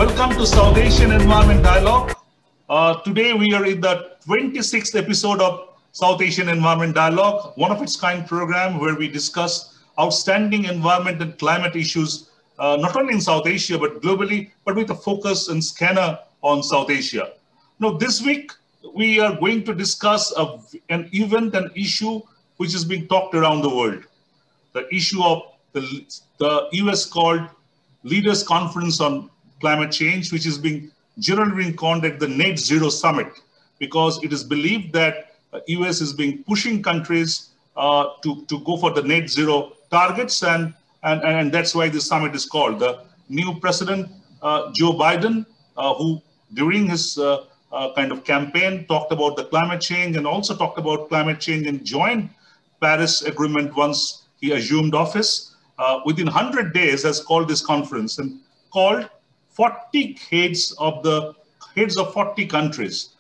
Welcome to South Asian Environment Dialogue. Today we are in the 26th episode of South Asian Environment Dialogue, one of its kind program where we discuss outstanding environment and climate issues, not only in South Asia, but globally, but with a focus and scanner on South Asia. Now, this week, we are going to discuss an event, an issue which is being talked around the world. The issue of the US called Leaders Conference on Climate Change, which is generally being called at the Net Zero Summit, because it is believed that US is pushing countries to go for the net zero targets, and that's why this summit is called. The new president, Joe Biden, who during his kind of campaign talked about the climate change and also talked about climate change and joined Paris Agreement once he assumed office, within 100 days has called this conference and called 40 heads of 40 countries.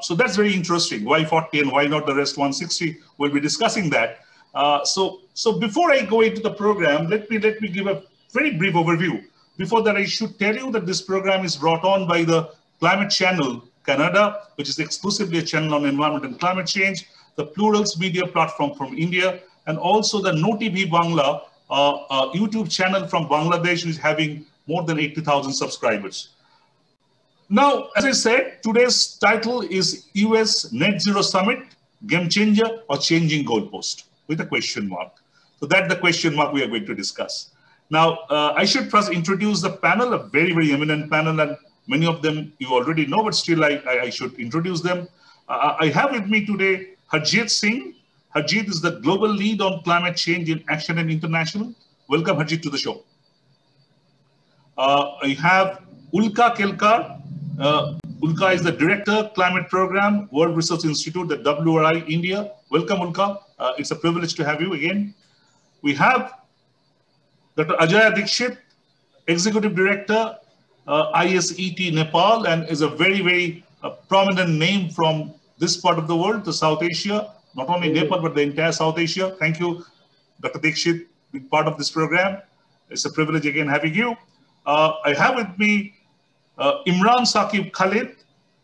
So that's very interesting. Why 40 and why not the rest 160? We'll be discussing that. So before I go into the program, let me give a very brief overview. Before that, I should tell you that this program is brought on by the Climate Channel Canada, which is exclusively a channel on environment and climate change, the Plurals media platform from India, and also the noTVbangla YouTube channel from Bangladesh, which is having more than 80,000 subscribers. Now, as I said, today's title is US Net Zero Summit, Game Changer or Changing Goalpost, with a question mark. So that's the question mark we are going to discuss. Now, I should first introduce the panel, a very, very eminent panel, and many of them you already know, but still I should introduce them. I have with me today Harjeet Singh. Harjeet is the Global Lead on Climate Change in Action and International. Welcome, Harjeet, to the show. I have Ulka Kelkar. Ulka is the Director, Climate Program, World Resource Institute, the WRI, India. Welcome, Ulka. It's a privilege to have you again. We have Dr. Ajaya Dixit, Executive Director, ISET, Nepal, and is a very, very prominent name from this part of the world, the South Asia, not only Nepal, but the entire South Asia. Thank you, Dr. Dixit, being part of this program. It's a privilege again having you. I have with me Imran, Saqib, Khalid.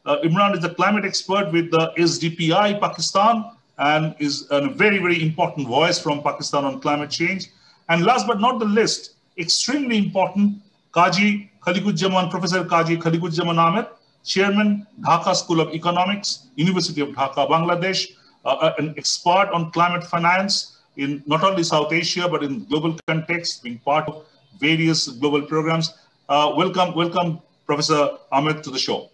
Imran is a climate expert with the SDPI Pakistan and is a very, very important voice from Pakistan on climate change. And last but not the least, extremely important, Qazi Kholiquzzaman, Professor Qazi Kholiquzzaman Ahmad, Chairman, Dhaka School of Economics, University of Dhaka, Bangladesh, an expert on climate finance in not only South Asia, but in global context, being part of various global programs. Welcome, Professor Ahmed, to the show.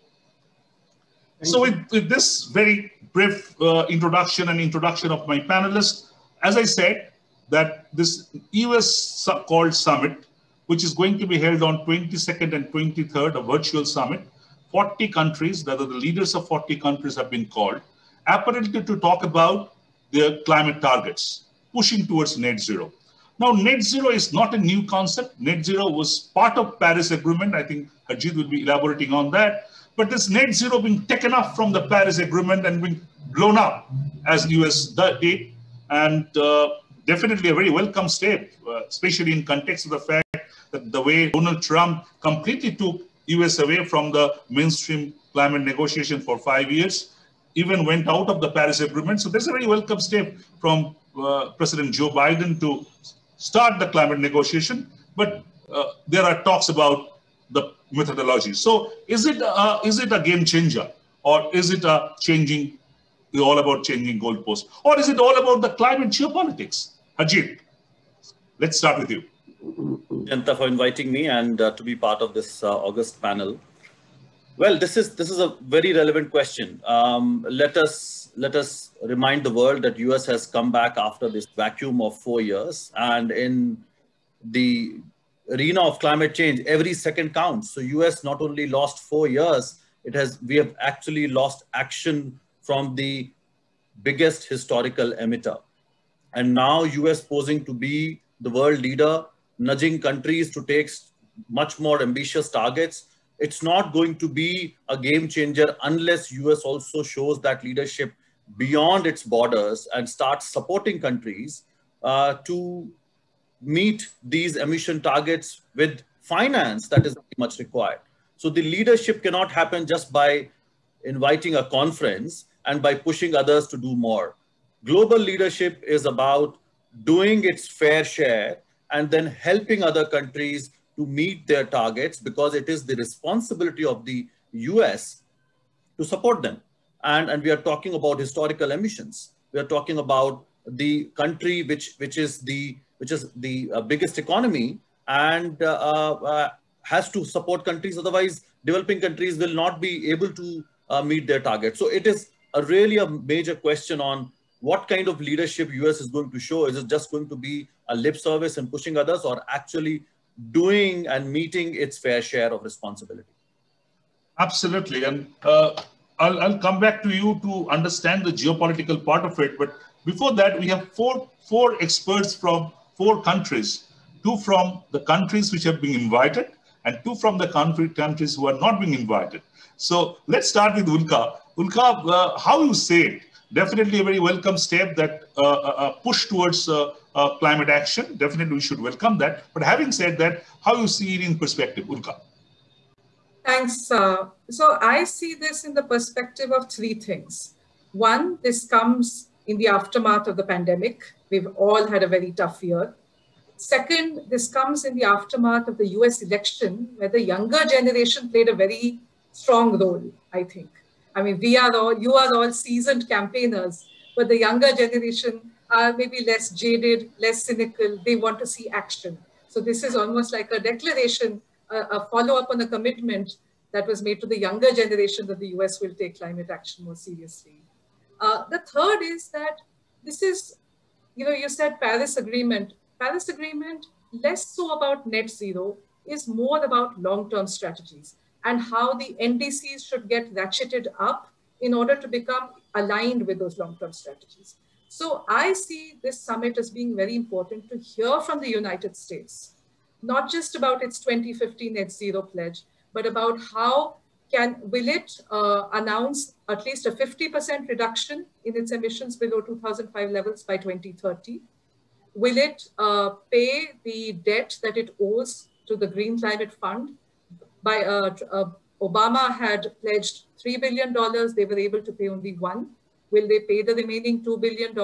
So with this very brief introduction of my panelists, as I said, that this US called summit, which is going to be held on 22nd and 23rd, a virtual summit, 40 countries, that are the leaders of 40 countries have been called, apparently to talk about their climate targets, pushing towards net zero. Now, net zero is not a new concept. Net zero was part of Paris Agreement. I think Harjeet will be elaborating on that. But this net zero being taken up from the Paris Agreement and being blown up as US did, and definitely a very welcome step, especially in context of the fact that the way Donald Trump completely took US away from the mainstream climate negotiation for 5 years, even went out of the Paris Agreement. So there's a very welcome step from President Joe Biden to start the climate negotiation, but there are talks about the methodology. So is it a game changer, or is it all about changing goalposts, or is it all about the climate geopolitics? Harjeet, let's start with you. Jayanta, for inviting me and to be part of this August panel. Well, this is a very relevant question. Let us remind the world that US has come back after this vacuum of 4 years, and in the arena of climate change, every second counts. So US not only lost 4 years, we have actually lost action from the biggest historical emitter. And now US posing to be the world leader, nudging countries to take much more ambitious targets. It's not going to be a game changer unless US also shows that leadership beyond its borders and starts supporting countries to meet these emission targets with finance that is very much required. So the leadership cannot happen just by inviting a conference and by pushing others to do more. Global leadership is about doing its fair share and then helping other countries to meet their targets, because it is the responsibility of the US to support them. And we are talking about historical emissions. We are talking about the country which is the biggest economy and has to support countries. Otherwise, developing countries will not be able to meet their targets. So it is really a major question on what kind of leadership US is going to show. Is it just going to be a lip service and pushing others, or actually doing and meeting its fair share of responsibility? Absolutely. And I'll come back to you to understand the geopolitical part of it. But before that, we have four experts from 4 countries, 2 from the countries which have been invited and 2 from the countries who are not being invited. So let's start with Ulka. Ulka, how you say it? Definitely a very welcome step, that push towards climate action. Definitely we should welcome that. But having said that, how you see it in perspective, Ulka? Thanks. So I see this in the perspective of 3 things. One, this comes in the aftermath of the pandemic. We've all had a very tough year. Second, this comes in the aftermath of the US election, where the younger generation played a very strong role, I think. I mean, you are all seasoned campaigners, but the younger generation are maybe less jaded, less cynical. They want to see action. So this is almost like a declaration, a follow-up on a commitment that was made to the younger generation that the US will take climate action more seriously. The third is that this is, you said Paris Agreement. Paris Agreement, less so about net zero, is more about long-term strategies and how the NDCs should get ratcheted up in order to become aligned with those long-term strategies. So I see this summit as being very important to hear from the United States, not just about its 2050 net zero pledge, but about how will it announce at least a 50% reduction in its emissions below 2005 levels by 2030? Will it pay the debt that it owes to the Green Climate Fund? Obama had pledged $3 billion. They were able to pay only 1. Will they pay the remaining $2 billion?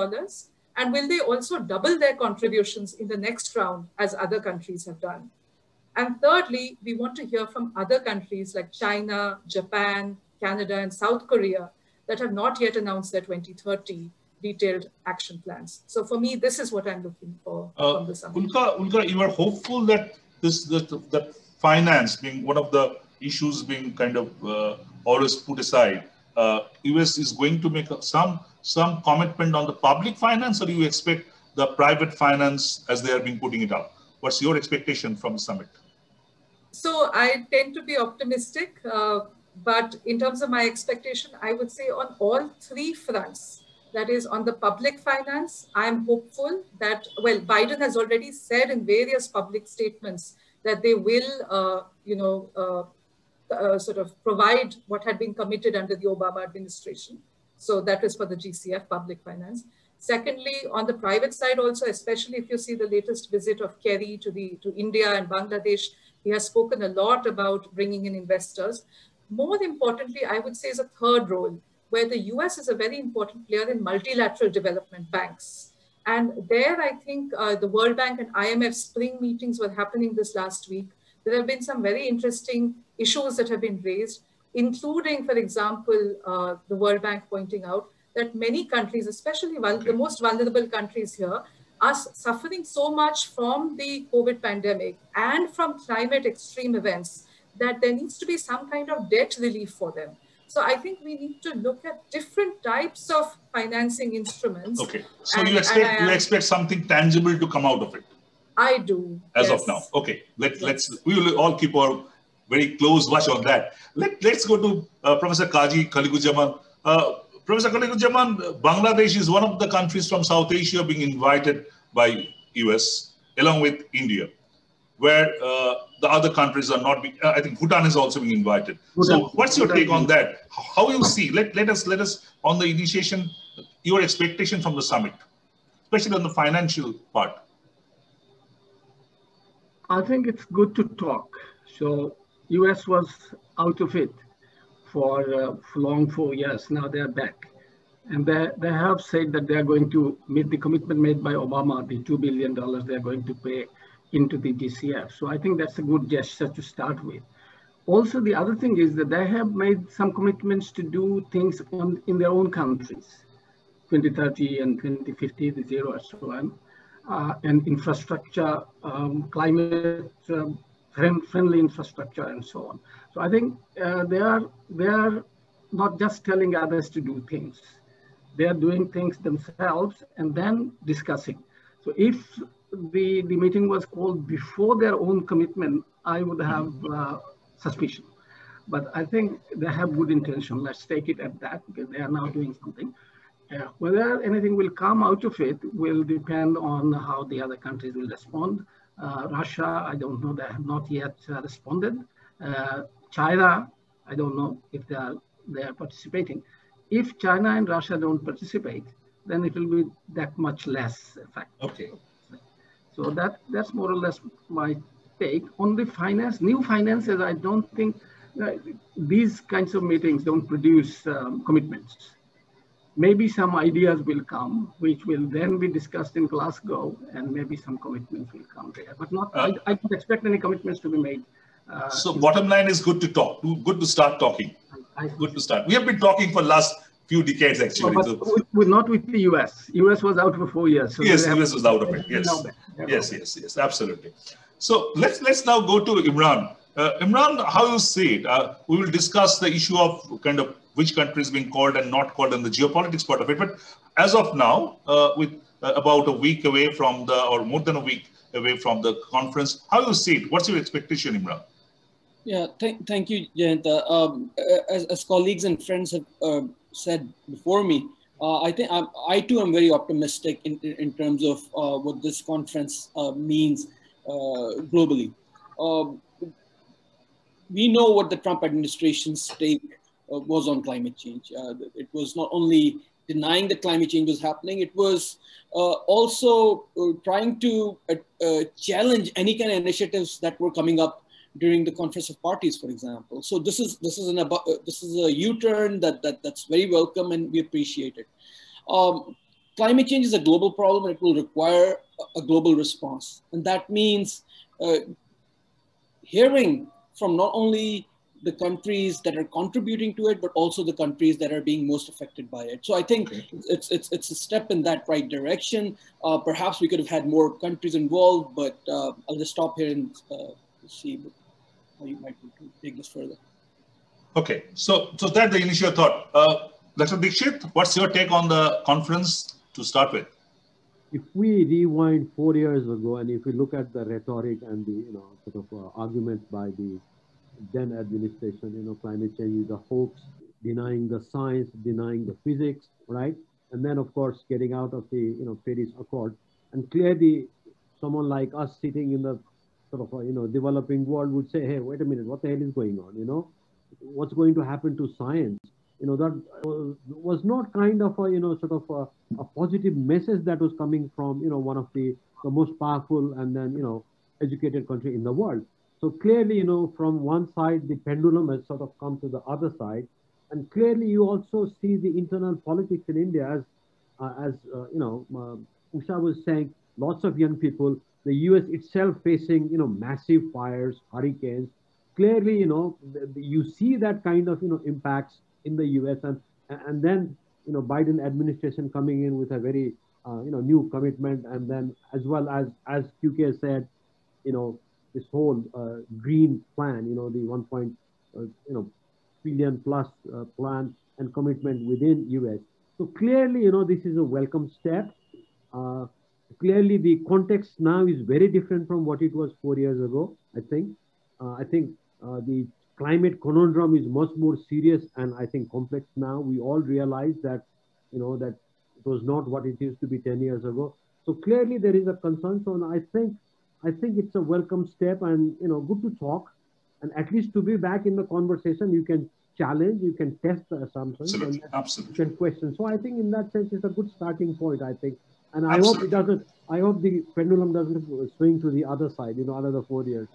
And will they also double their contributions in the next round, as other countries have done? And thirdly, we want to hear from other countries like China, Japan, Canada, and South Korea that have not yet announced their 2030 detailed action plans. So for me, this is what I'm looking for from the summit. Ulka, you are hopeful that that finance being one of the issues being kind of always put aside, US is going to make some commitment on the public finance, or do you expect the private finance as they are being putting it up? What's your expectation from the summit? So I tend to be optimistic, but in terms of my expectation, I would say on all 3 fronts. That is, on the public finance, I'm hopeful that, well, Biden has already said in various public statements that they will, sort of provide what had been committed under the Obama administration. So that is for the GCF, public finance. Secondly, on the private side also, especially if you see the latest visit of Kerry to India and Bangladesh, he has spoken a lot about bringing in investors. More importantly, I would say is a third role, where the US is a very important player in multilateral development banks. And there, I think the World Bank and IMF spring meetings were happening this last week. There have been some very interesting issues that have been raised, including, for example, the World Bank pointing out that many countries, especially the most vulnerable countries here, are suffering so much from the COVID pandemic and from climate extreme events that there needs to be some kind of debt relief for them. So I think we need to look at different types of financing instruments. Okay, so you expect something tangible to come out of it? I do. As of now. Okay, we will all keep our very close watch on that. Let's go to Professor Qazi, Kholiquzzaman. Professor Kholiquzzaman, Bangladesh is one of the countries from South Asia being invited by US along with India, where the other countries are not being, I think Bhutan is also being invited. So what's your take on that? How you see, let us on the initiation, your expectation from the summit, especially on the financial part. I think it's good to talk. So US was out of it for long 4 years. Now they're back. And they have said that they are going to meet the commitment made by Obama, the $2 billion they're going to pay into the GCF. So I think that's a good gesture to start with. Also, the other thing is that they have made some commitments to do things in their own countries, 2030 and 2050, the zero and so on, and infrastructure, climate friendly infrastructure and so on. So I think they are not just telling others to do things. They are doing things themselves and then discussing. So if the meeting was called before their own commitment, I would have suspicion. But I think they have good intention. Let's take it at that, because they are now doing something. Whether anything will come out of it will depend on how the other countries will respond. Russia, I don't know, they have not yet responded. China, I don't know if they are participating. If China and Russia don't participate, then it will be that much less effective. Okay. So that's more or less my take on the finance. New finances, I don't think these kinds of meetings don't produce commitments. Maybe some ideas will come, which will then be discussed in Glasgow, and maybe some commitments will come there. But not, I don't expect any commitments to be made. So bottom line is good to talk, good to start talking. Good to start. We have been talking for last few decades, actually. No, but not with the US. US was out for 4 years. So yes, US was out of it. Yes. Yes, absolutely. So let's now go to Imran. Imran, how you see it? We will discuss the issue of kind of which country is being called and not called, and the geopolitics part of it. But as of now, with about a week away from or more than a week away from the conference, how you see it? What's your expectation, Imran? Yeah, thank you, Jayanta. As colleagues and friends have said before me, I think I too am very optimistic in terms of what this conference means globally. We know what the Trump administration's take was on climate change. It was not only denying that climate change was happening, it was also trying to challenge any kind of initiatives that were coming up during the Conference of Parties, for example. So this is a U-turn that's very welcome, and we appreciate it. Climate change is a global problem, and it will require a global response, and that means hearing from not only the countries that are contributing to it, but also the countries that are being most affected by it. So I think it's a step in that right direction. Perhaps we could have had more countries involved, but I'll just stop here and see how you might take this further. Okay, so that's the initial thought. Dr. Dixit, what's your take on the conference to start with? If we rewind 4 years ago, and if we look at the rhetoric and the sort of arguments by the then administration, climate change is a hoax, denying the science, denying the physics, right? And then of course getting out of the Paris Accord, and clearly someone like us sitting in the sort of developing world would say, hey, wait a minute, what the hell is going on? What's going to happen to science? That was not kind of a sort of a positive message that was coming from one of the most powerful and then educated country in the world. So clearly, from one side, the pendulum has sort of come to the other side. And clearly, you also see the internal politics in India as Usha was saying, lots of young people, the US itself facing, massive fires, hurricanes. Clearly, you see that kind of, impacts in the US, and then, Biden administration coming in with a very, new commitment. And then as well as QK said, this whole green plan, the 1 trillion plus plan and commitment within US. So clearly, this is a welcome step. Clearly, the context now is very different from what it was 4 years ago. I think the climate conundrum is much more serious and I think complex now. We all realize that, that it was not what it used to be 10 years ago. So clearly, there is a concern. So I think it's a welcome step, and good to talk, and at least to be back in the conversation. You can challenge, you can test the assumptions, absolutely. You can question. So I think in that sense, it's a good starting point. I think, and I hope it doesn't. I hope the pendulum doesn't swing to the other side. Another 4 years.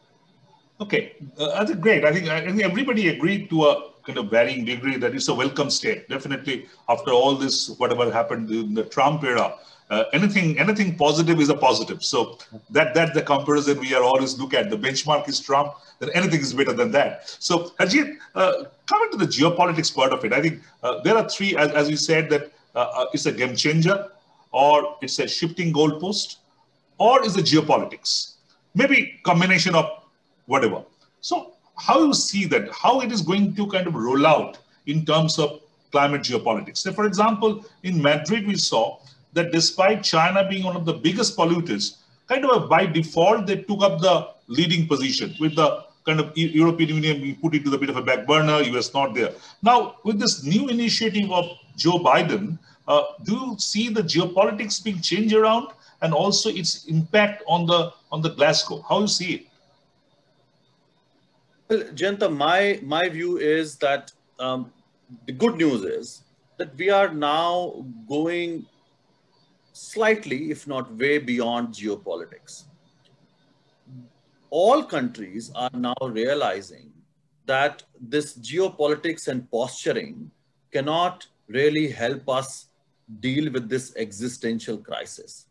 Okay, I think great. I think everybody agreed to a kind of varying degree that it's a welcome step. Definitely, after all this, whatever happened in the Trump era, anything positive is a positive. So that's the comparison we are always look at. The benchmark is Trump, then anything is better than that. So Harjeet, coming to the geopolitics part of it, I think there are three, as you said, that it's a game changer, or it's a shifting goalpost, or is it geopolitics? Maybe combination of whatever. So how you see that, how it is going to kind of roll out in terms of climate geopolitics? So for example, in Madrid, we saw that despite China being one of the biggest polluters, kind of by default, they took up the leading position with the kind of European Union, we put it to the bit of a back burner, US not there. Now, with this new initiative of Joe Biden, do you see the geopolitics being changed around and also its impact on the Glasgow? How do you see it? Well, Jayanta, my view is that the good news is that we are now going slightly, if not way beyond geopolitics. All countries are now realizing that this geopolitics and posturing cannot really help us deal with this existential crisis.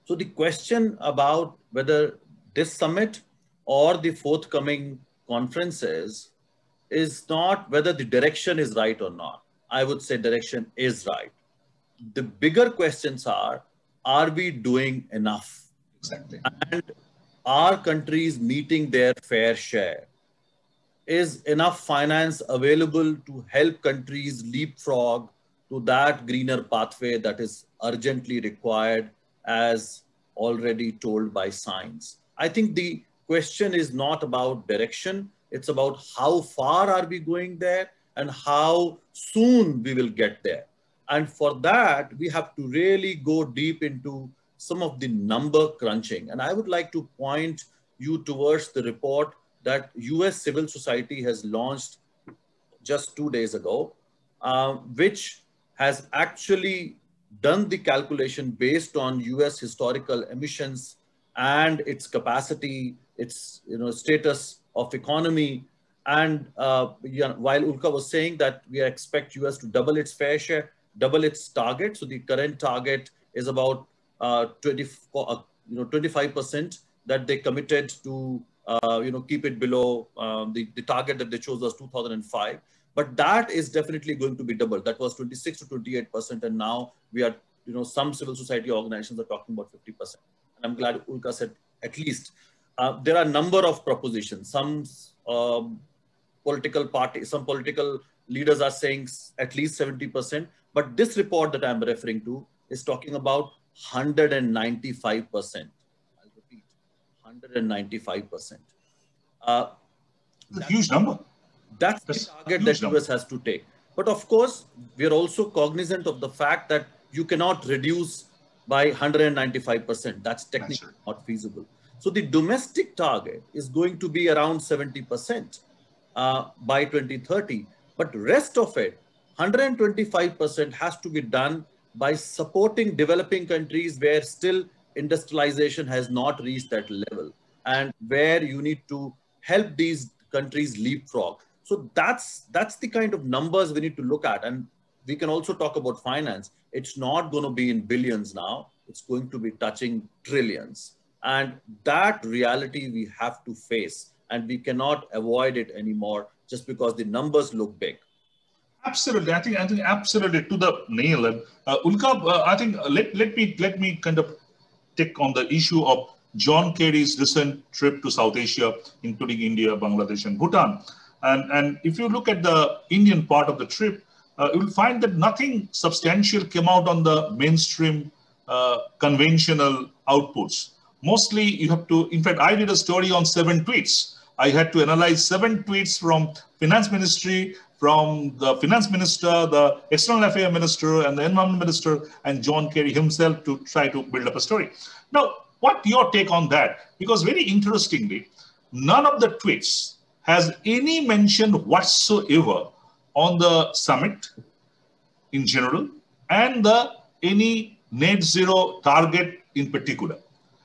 So the question about whether this summit or the forthcoming conferences is not whether the direction is right or not. I would say direction is right. The bigger questions are we doing enough? Exactly. And are countries meeting their fair share? Is enough finance available to help countries leapfrog to that greener pathway that is urgently required, as already told by science? I think the question is not about direction. It's about how far are we going there and how soon we will get there. And for that, we have to really go deep into some of the number crunching. And I would like to point you towards the report that US civil society has launched just 2 days ago, which has actually done the calculation based on US historical emissions and its capacity, its status of economy. And while Ulka was saying that we expect US to double its fair share, double its target. So the current target is about 25% that they committed to keep it below the target that they chose was 2005. But that is definitely going to be doubled. That was 26 to 28%, and now we are some civil society organizations are talking about 50%. And I'm glad Ulka said at least. There are a number of propositions. Some political parties, some political leaders are saying at least 70%. But this report that I'm referring to is talking about 195%. I'll repeat, 195%. That's a huge number. That's the target that US has to take. But of course, we are also cognizant of the fact that you cannot reduce by 195%. That's technically not feasible. So the domestic target is going to be around 70% by 2030. But rest of it, 125% has to be done by supporting developing countries where still industrialization has not reached that level and where you need to help these countries leapfrog. So that's the kind of numbers we need to look at. And we can also talk about finance. It's not going to be in billions now. It's going to be touching trillions. And that reality we have to face, and we cannot avoid it anymore just because the numbers look big. Absolutely, I think absolutely to the nail. And Ulka, I think let me kind of take on the issue of John Kerry's recent trip to South Asia, including India, Bangladesh, and Bhutan. And if you look at the Indian part of the trip, you will find that nothing substantial came out on the mainstream conventional outputs. Mostly you have to, in fact, I did a story on 7 tweets. I had to analyze 7 tweets from finance ministry, from the finance minister, the external affairs minister, and the environment minister, and John Kerry himself to try to build up a story. Now, what your take on that? Because very interestingly, none of the tweets has any mention whatsoever on the summit in general and any net zero target in particular.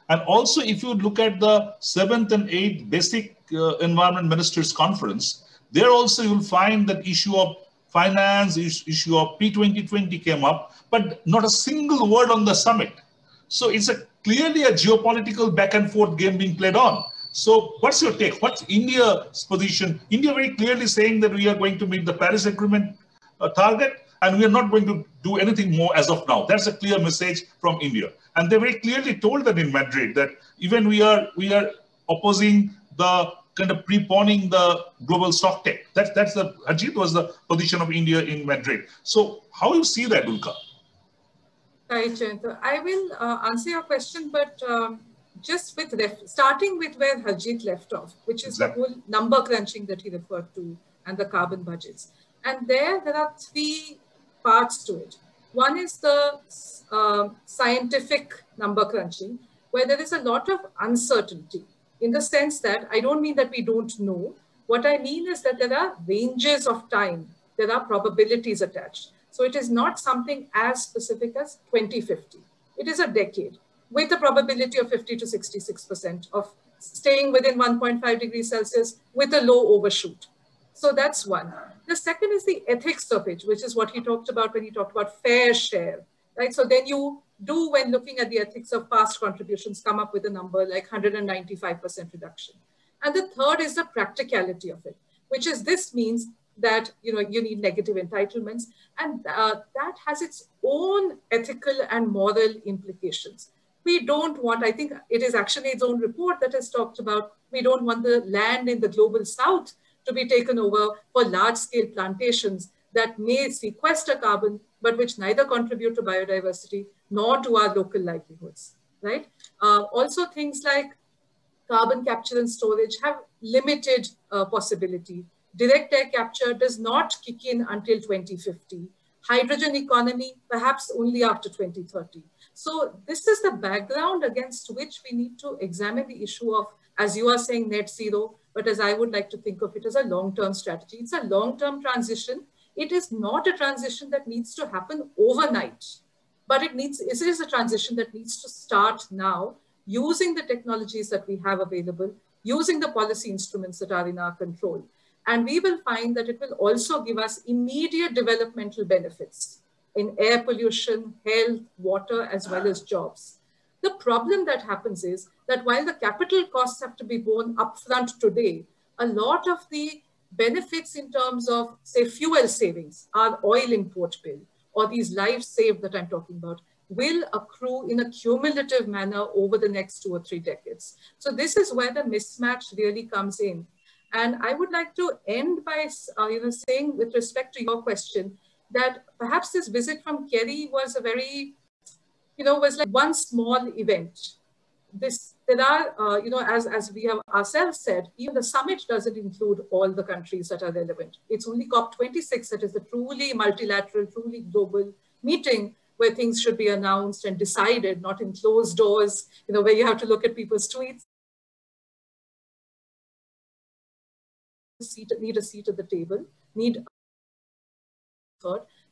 And also, if you look at the 7th and 8th basic Environment Ministers Conference, there also you'll find that issue of finance, issue of P2020 came up, but not a single word on the summit. So it's clearly a geopolitical back and forth game being played on. So what's your take? What's India's position? India very clearly saying that we are going to meet the Paris Agreement target, and we are not going to do anything more as of now. That's a clear message from India. And they very clearly told that in Madrid, that even we are opposing the kind of preponing the global stock tech. That's the, Harjeet, was the position of India in Madrid. So how you see that, Ulka? Right, Jayanta. I will answer your question, but just with starting with where Harjeet left off, which is exactly the whole number crunching that he referred to and the carbon budgets. And there are three parts to it. One is the scientific number crunching, where there is a lot of uncertainty, in the sense that I don't mean that we don't know. What I mean is that there are ranges of time, there are probabilities attached. So it is not something as specific as 2050. It is a decade with a probability of 50 to 66% of staying within 1.5 degrees Celsius with a low overshoot. So that's one. The second is the ethics of it, which is what he talked about when he talked about fair share, right? So then you do, when looking at the ethics of past contributions, come up with a number like 195% reduction. And the third is the practicality of it, which is this means that you need negative entitlements, and that has its own ethical and moral implications. We don't want, I think it is ActionAid's own report that has talked about, we don't want the land in the global south to be taken over for large-scale plantations that may sequester carbon, but which neither contribute to biodiversity nor to our local livelihoods, right? Also things like carbon capture and storage have limited possibility. Direct air capture does not kick in until 2050. Hydrogen economy, perhaps only after 2030. So this is the background against which we need to examine the issue of, as you are saying, net zero, but as I would like to think of it as a long-term strategy. It's a long-term transition. It is not a transition that needs to happen overnight, but it is a transition that needs to start now, using the technologies that we have available, using the policy instruments that are in our control. And we will find that it will also give us immediate developmental benefits in air pollution, health, water, as well as jobs. The problem that happens is that while the capital costs have to be borne upfront today, a lot of the benefits in terms of, say, fuel savings, our oil import bill, or these lives saved that I'm talking about, will accrue in a cumulative manner over the next 2 or 3 decades. So this is where the mismatch really comes in. And I would like to end by saying, with respect to your question, that perhaps this visit from Kerry was a very, was like one small event. There are, as we have ourselves said, even the summit doesn't include all the countries that are relevant. It's only COP26 that is the truly multilateral, truly global meeting where things should be announced and decided, not in closed doors, where you have to look at people's tweets. Need a seat at the table,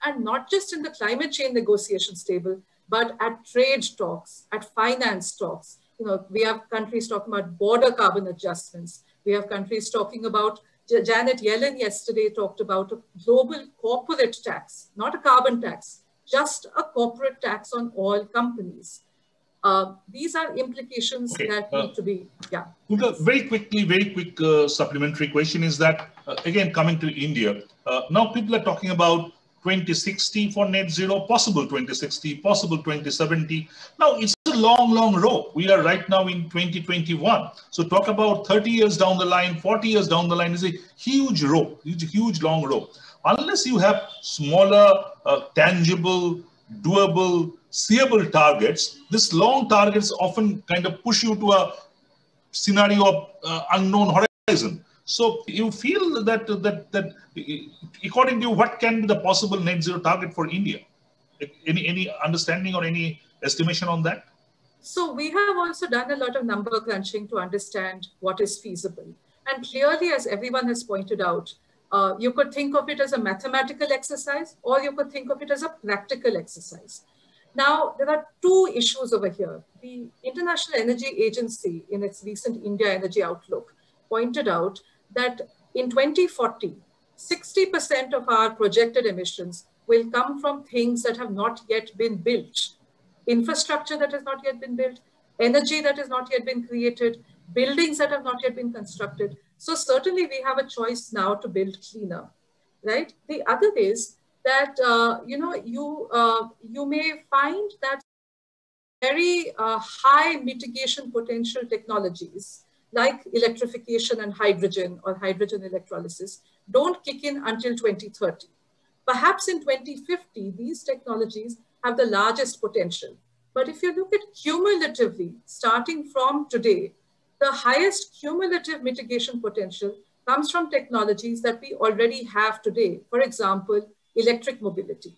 and not just in the climate change negotiations table, but at trade talks, at finance talks. We have countries talking about border carbon adjustments. We have countries talking about, Janet Yellen yesterday talked about a global corporate tax, not a carbon tax, just a corporate tax on all companies. These are implications that need to be, Very quick supplementary question is that, again, coming to India, now people are talking about 2060 for net zero, possible 2060, possible 2070. Now it's a long row. We are right now in 2021. So talk about 30 years down the line, 40 years down the line is a huge row, huge long row. Unless you have smaller, tangible, doable, seeable targets, this long targets often kind of push you to a scenario of unknown horizon. So you feel that according to you, what can be the possible net zero target for India? Any understanding or any estimation on that? So we have also done a lot of number crunching to understand what is feasible. And clearly, as everyone has pointed out, you could think of it as a mathematical exercise, or you could think of it as a practical exercise. Now, there are two issues over here. The International Energy Agency, in its recent India Energy Outlook, pointed out that in 2040, 60% of our projected emissions will come from things that have not yet been built. Infrastructure that has not yet been built, energy that has not yet been created, buildings that have not yet been constructed. So certainly we have a choice now to build cleaner, right? The other is that, you may find that very high mitigation potential technologies like electrification and hydrogen or hydrogen electrolysis don't kick in until 2030. Perhaps in 2050, these technologies have the largest potential. But if you look at cumulatively, starting from today, the highest cumulative mitigation potential comes from technologies that we already have today. For example, electric mobility,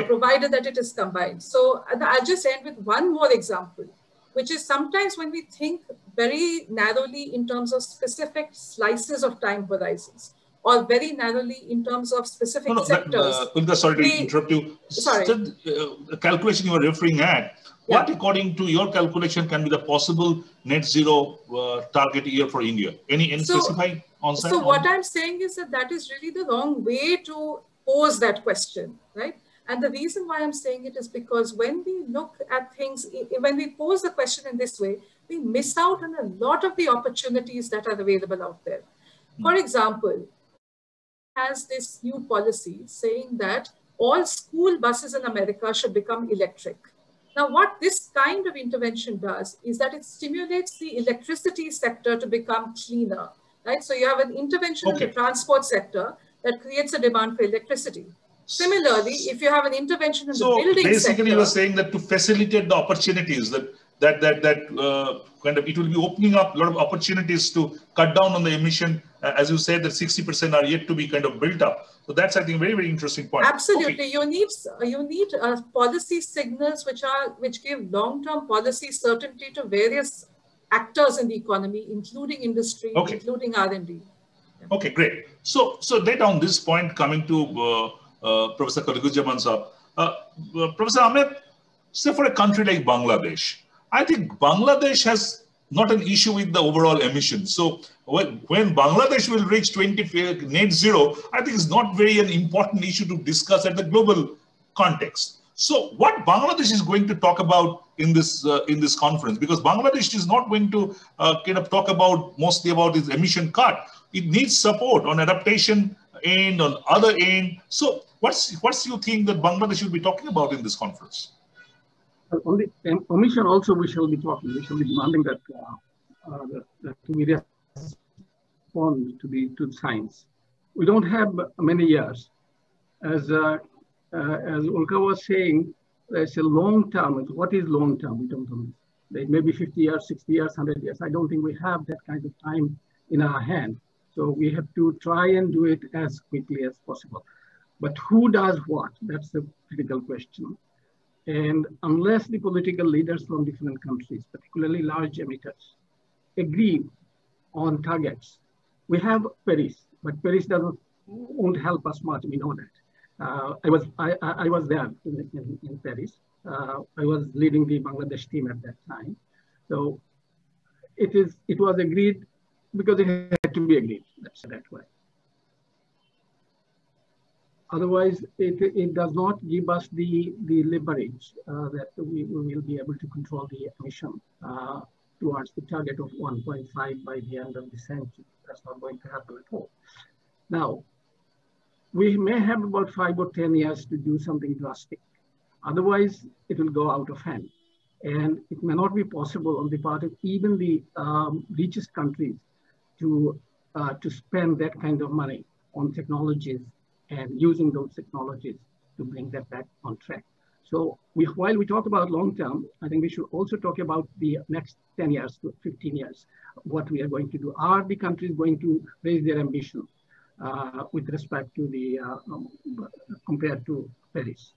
provided that it is combined. So I'll just end with one more example, which is sometimes when we think very narrowly in terms of specific slices of time horizons, or very narrowly in terms of specific sectors. Ulka, sorry to interrupt you. Sorry. The calculation you were referring at, what according to your calculation can be the possible net zero target year for India? Any specified answer? So what I'm saying is that is really the wrong way to pose that question, right? And the reason why I'm saying it is because when we look at things, when we pose the question in this way, we miss out on a lot of the opportunities that are available out there. For example, has this new policy saying that all school buses in America should become electric. Now, what this kind of intervention does is that it stimulates the electricity sector to become cleaner, right? So you have an intervention in the transport sector that creates a demand for electricity. Similarly, if you have an intervention in the building sector. So basically, you were saying that to facilitate the opportunities, kind of it will be opening up a lot of opportunities to cut down on the emission. As you said, that 60% are yet to be kind of built up. So that's, I think, very, very interesting point. Absolutely, okay. You need policy signals which give long-term policy certainty to various actors in the economy, including industry, including R&D. Yeah. Okay, great. So then on this point, coming to Professor Kholiquzzaman sir, Professor Ahmed, say for a country like Bangladesh, I think Bangladesh has not an issue with the overall emissions. So when Bangladesh will reach net zero, I think it's not very an important issue to discuss at the global context. So what Bangladesh is going to talk about in this conference, because Bangladesh is not going to kind of talk about mostly about its emission cut. It needs support on adaptation and on other end. So what's you think that Bangladesh will be talking about in this conference? On the emission also we shall be talking. We shall be demanding that we respond to the science. We don't have many years. As Ulka was saying, it's a long term. What is long term? We don't know. Maybe 50 years, 60 years, 100 years. I don't think we have that kind of time in our hand. So we have to try and do it as quickly as possible. But who does what? That's the critical question. And unless the political leaders from different countries, particularly large emitters, agree on targets, we have Paris, but Paris won't help us much. We know that. I was there in Paris. I was leading the Bangladesh team at that time. So it was agreed because it had to be agreed. That's that way. Otherwise, it does not give us the leverage that we will be able to control the emission towards the target of 1.5 by the end of the century. That's not going to happen at all. Now, we may have about 5 or 10 years to do something drastic. Otherwise, it will go out of hand. And it may not be possible on the part of even the richest countries to spend that kind of money on technologies and using those technologies to bring that back on track. So while we talk about long term, I think we should also talk about the next 10 years to 15 years, what we are going to do. Are the countries going to raise their ambition with respect to the, compared to Paris?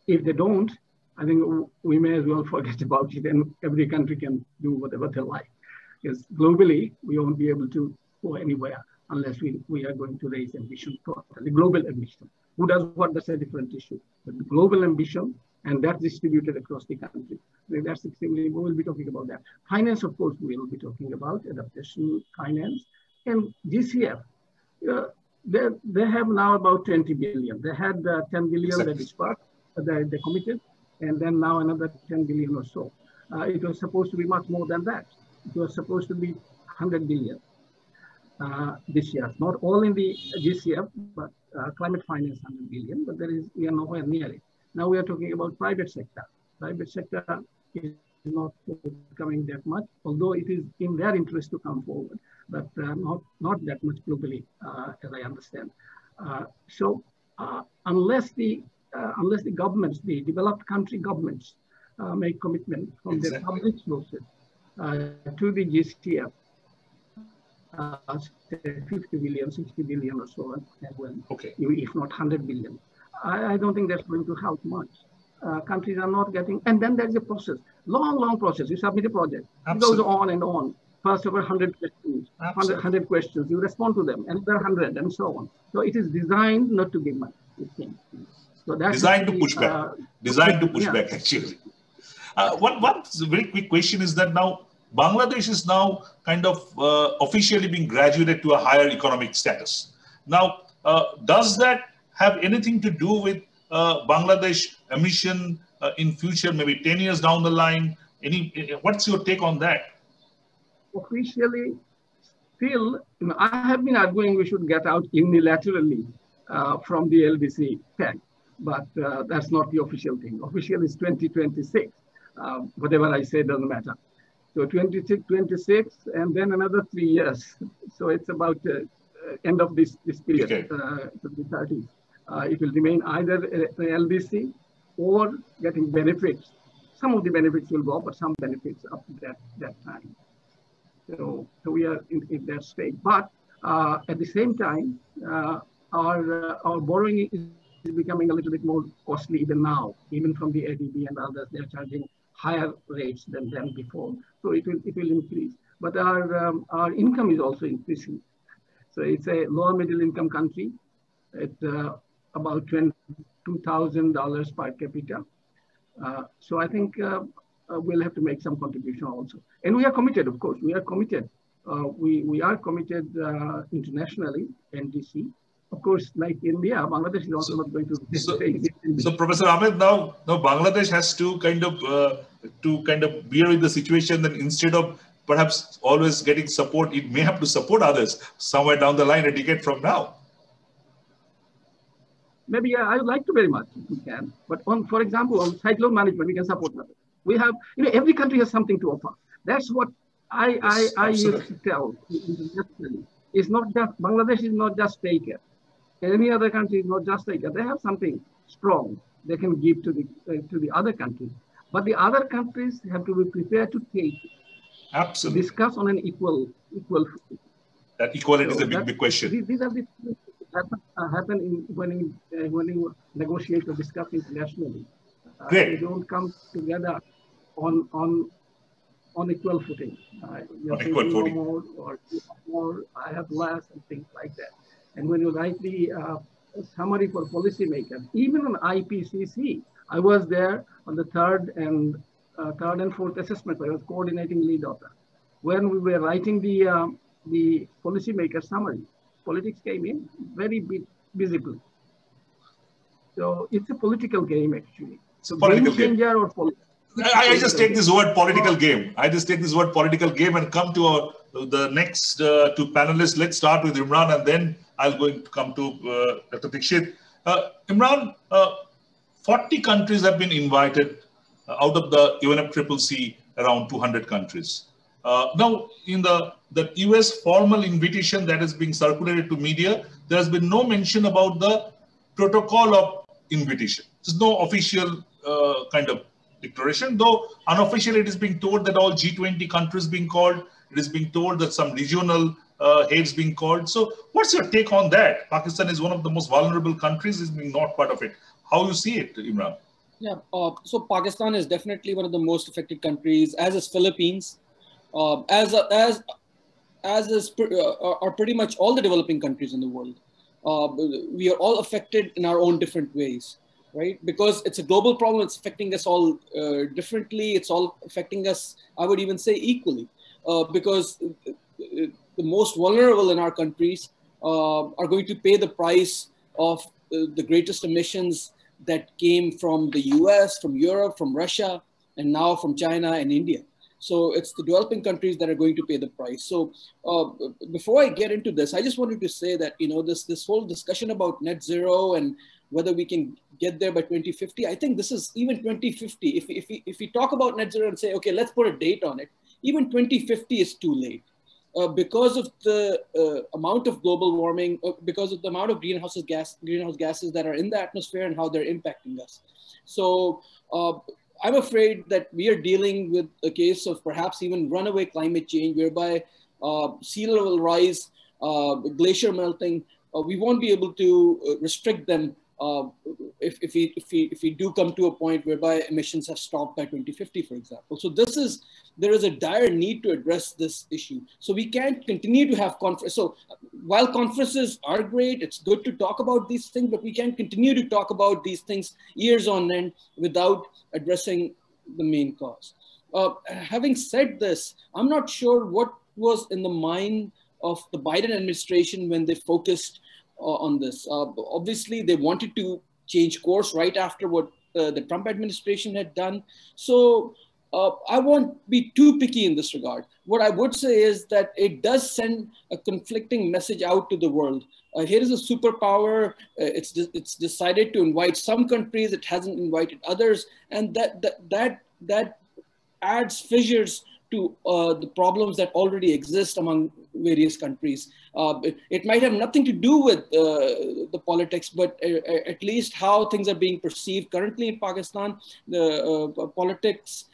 If they don't, I think we may as well forget about it and every country can do whatever they like. Because globally, we won't be able to go anywhere unless we are going to raise ambition totally, global ambition. Who does what, that's a different issue. But the global ambition, and that's distributed across the country. That's extremely, we will be talking about that. Finance, of course, we will be talking about adaptation finance. And GCF, they have now about 20 billion. They had 10 billion that is part, they committed, and then now another 10 billion or so. It was supposed to be much more than that. It was supposed to be 100 billion this year. Not all in the GCF, but climate finance 100 billion, but we are nowhere near it. Now we are talking about private sector. Private sector is not coming that much, although it is in their interest to come forward, but not that much globally, as I understand. So unless the governments, the developed country governments, make commitment from their public sources to the GCF, 50 billion, 60 billion or so as well, if not 100 billion. I don't think that's going to help much. Countries are not getting, and then there's a process, long process. You submit a project, it goes on and on. First over 100 questions, 100 questions, you respond to them, and there are 100 and so on. So it is designed not to give money, it seems. So that's designed to push back. Designed to push back, actually. One very quick question is that now Bangladesh is now kind of officially being graduated to a higher economic status. Now, does that have anything to do with Bangladesh emission in future, maybe 10 years down the line? What's your take on that? Officially, still, I have been arguing we should get out unilaterally from the LDC tag, but that's not the official thing. Official is 2026. Whatever I say doesn't matter. So 26, and then another 3 years. So it's about end of this period, okay. To the 30s. It will remain either the LDC or getting benefits. Some of the benefits will go up, but some benefits up to that time. So we are in that state. But at the same time, our borrowing is becoming a little bit more costly even now, even from the ADB and others. They're charging higher rates than before. So it will increase. But our income is also increasing. So it's a lower middle income country at about $22,000 per capita. So I think we'll have to make some contribution also. And we are committed, of course, we are committed. We are committed internationally, NDC. Of course, like India, Bangladesh is also not going to. So Professor Ahmed, now Bangladesh has to kind of bear with the situation that instead of perhaps always getting support, it may have to support others somewhere down the line, a decade from now. Maybe I would like to very much if we can. But for example, on cyclone management, we can support others. We have, every country has something to offer. That's what I used to tell internationally. It's not just, Bangladesh is not just taker. Any other country is not just taker. They have something strong they can give to the other countries. But the other countries have to be prepared to take. Absolutely. Discuss on an equal footing. That equality is a big question. These are the things that happen when you negotiate or discuss internationally. Great. They don't come together on equal footing. You're equal footing. No more, I have less, and things like that. And when you write the summary for policymakers, even on IPCC, I was there on the third and fourth assessment. I was coordinating lead author. When we were writing the policymaker summary, politics came in very visibly. So it's a political game, actually. So political game. Or I just take this word political game. I just take this word political game and come to the next two panelists. Let's start with Imran, and then I'll going to come to Dr. Dixit. Imran, 40 countries have been invited out of the UNFCCC, around 200 countries. Now, in the US formal invitation that is being circulated to media, there has been no mention about the protocol of invitation. There's no official kind of declaration, though unofficially it is being told that all G20 countries being called. It is being told that some regional heads being called. So what's your take on that? Pakistan is one of the most vulnerable countries, is being not part of it. How you see it, Imran? Yeah, so Pakistan is definitely one of the most affected countries, as is Philippines. As are pretty much all the developing countries in the world. We are all affected in our own different ways, right? Because it's a global problem, it's affecting us all differently. It's all affecting us, I would even say, equally, because the most vulnerable in our countries are going to pay the price of the greatest emissions that came from the US, from Europe, from Russia, and now from China and India. So it's the developing countries that are going to pay the price. So before I get into this, I just wanted to say that, you know, this whole discussion about net zero and whether we can get there by 2050, I think this is even 2050. If we talk about net zero and say, okay, let's put a date on it, even 2050 is too late. Because of the amount of global warming, because of the amount of greenhouse gases that are in the atmosphere and how they're impacting us. So I'm afraid that we are dealing with a case of perhaps even runaway climate change, whereby sea level rise, glacier melting, we won't be able to restrict them if we do come to a point whereby emissions have stopped by 2050, for example. So there is a dire need to address this issue. So we can't continue to have conferences. So while conferences are great, it's good to talk about these things, but we can't continue to talk about these things years on end without addressing the main cause. Having said this, I'm not sure what was in the mind of the Biden administration when they focused on this. Obviously, they wanted to change course right after what the Trump administration had done. So I won't be too picky in this regard. What I would say is that it does send a conflicting message out to the world. Here is a superpower. It's decided to invite some countries. It hasn't invited others, and that adds fissures to the problems that already exist among various countries. It might have nothing to do with the politics, but at least how things are being perceived currently in Pakistan, the politics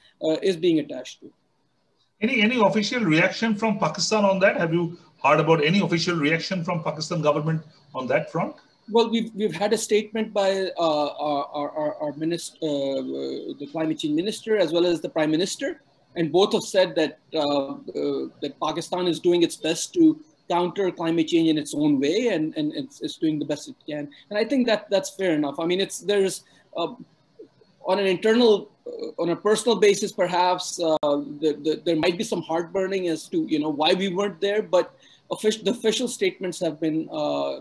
is being attached to. Any official reaction from Pakistan on that? Have you heard about any official reaction from Pakistan government on that front? Well, we've had a statement by our minister, the climate change minister, as well as the prime minister, and both have said that that Pakistan is doing its best to counter climate change in its own way, and it's doing the best it can. And I think that's fair enough. I mean, there's on an internal, on a personal basis, perhaps there might be some heartburning as to why we weren't there, but the official statements have been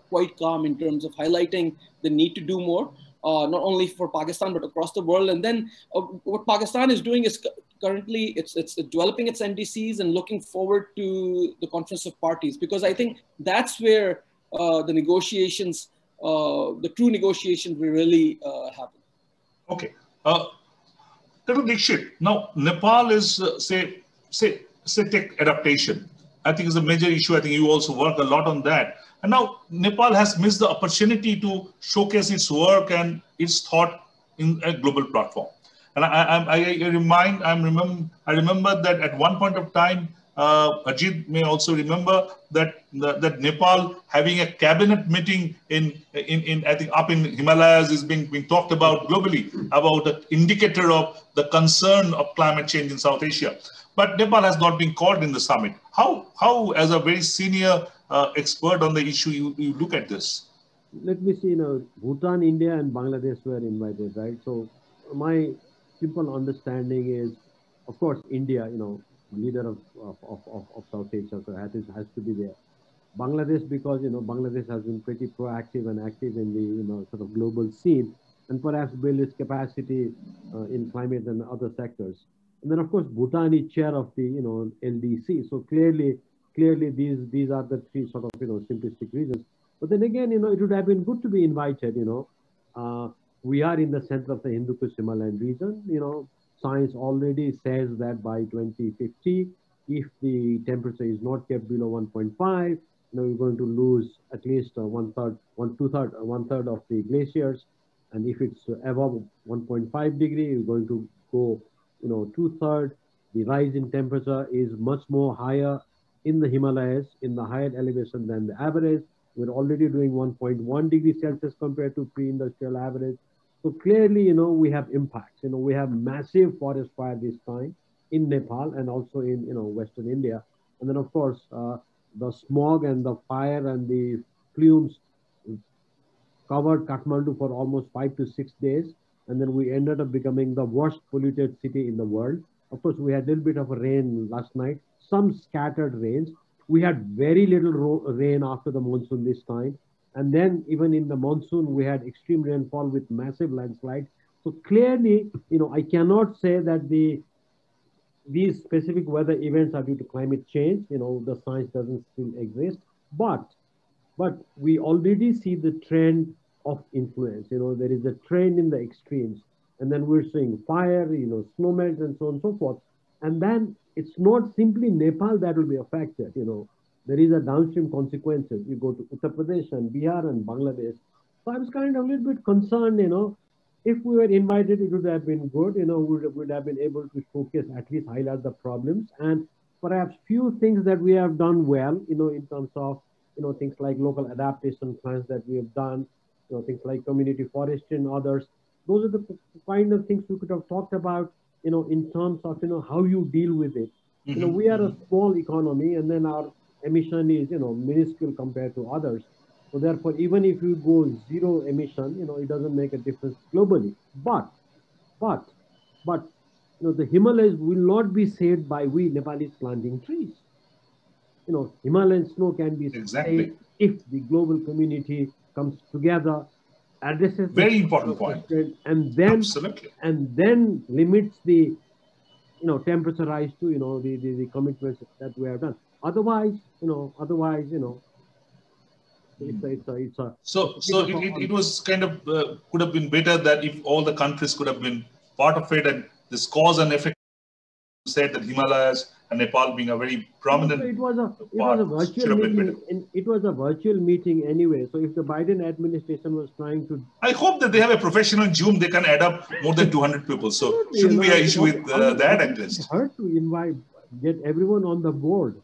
quite calm in terms of highlighting the need to do more, not only for Pakistan but across the world. And then what Pakistan is doing is currently it's developing its NDCs and looking forward to the Conference of Parties, because I think that's where the negotiations, the true negotiations, will really happen. Okay. Dixit, now Nepal is say tech adaptation. I think is a major issue. I think you also work a lot on that. And now Nepal has missed the opportunity to showcase its work and its thought in a global platform. And I remember that at one point of time, Harjeet may also remember that Nepal having a cabinet meeting in I think up in Himalayas is being talked about globally, about an indicator of the concern of climate change in South Asia. But Nepal has not been called in the summit. How as a very senior expert on the issue, you look at this? Let me see, Bhutan, India, and Bangladesh were invited, right? So my simple understanding is, of course, India, leader of South Asia, so has to be there. Bangladesh, because Bangladesh has been pretty proactive and active in the sort of global scene, and perhaps build its capacity in climate and other sectors. And then, of course, Bhutan is chair of the LDC. So clearly these are the three sort of simplistic reasons. But then again, it would have been good to be invited. We are in the center of the Hindu-Kush Himalayan region. Science already says that by 2050, if the temperature is not kept below 1.5, we're going to lose at least one third of the glaciers. And if it's above 1.5 degree, we're going to go, 2/3. The rise in temperature is much more higher in the Himalayas, in the higher elevation than the average. We're already doing 1.1 degrees Celsius compared to pre-industrial average. So clearly, we have impacts. We have massive forest fire this time in Nepal and also in, Western India. And then, of course, the smog and the fire and the plumes covered Kathmandu for almost 5 to 6 days. And then we ended up becoming the worst polluted city in the world. Of course, we had a little bit of rain last night, some scattered rains. We had very little rain after the monsoon this time. And then even in the monsoon, we had extreme rainfall with massive landslides. So clearly, I cannot say that these specific weather events are due to climate change. The science doesn't still exist, but we already see the trend of influence. There is a trend in the extremes, and then we're seeing fire, snow melt, and so on and so forth. And then it's not simply Nepal that will be affected. There is a downstream consequences. You go to Uttar Pradesh and Bihar and Bangladesh. So I was kind of a little bit concerned. If we were invited, it would have been good. We would have been able to showcase, at least highlight the problems, and perhaps few things that we have done well. In terms of things like local adaptation plans that we have done, things like community forestry and others. Those are the kind of things we could have talked about, in terms of, how you deal with it. We are a small economy, and then our emission is, minuscule compared to others. So therefore, even if you go zero emission, it doesn't make a difference globally. But, the Himalayas will not be saved by we Nepalis planting trees. Himalayan snow can be saved if the global community comes together, addresses very important point, and then limits the temperature rise to the commitments that we have done. Otherwise, it's a so it was kind of could have been better that if all the countries could have been part of it, and this cause and effect said that Himalayas and Nepal being a very prominent it was a virtual meeting. It was a virtual meeting anyway. So if the Biden administration was trying to, I hope that they have a professional Zoom. They can add up more than 200 people. So shouldn't be an issue with that at least. It's hard to get everyone on the board.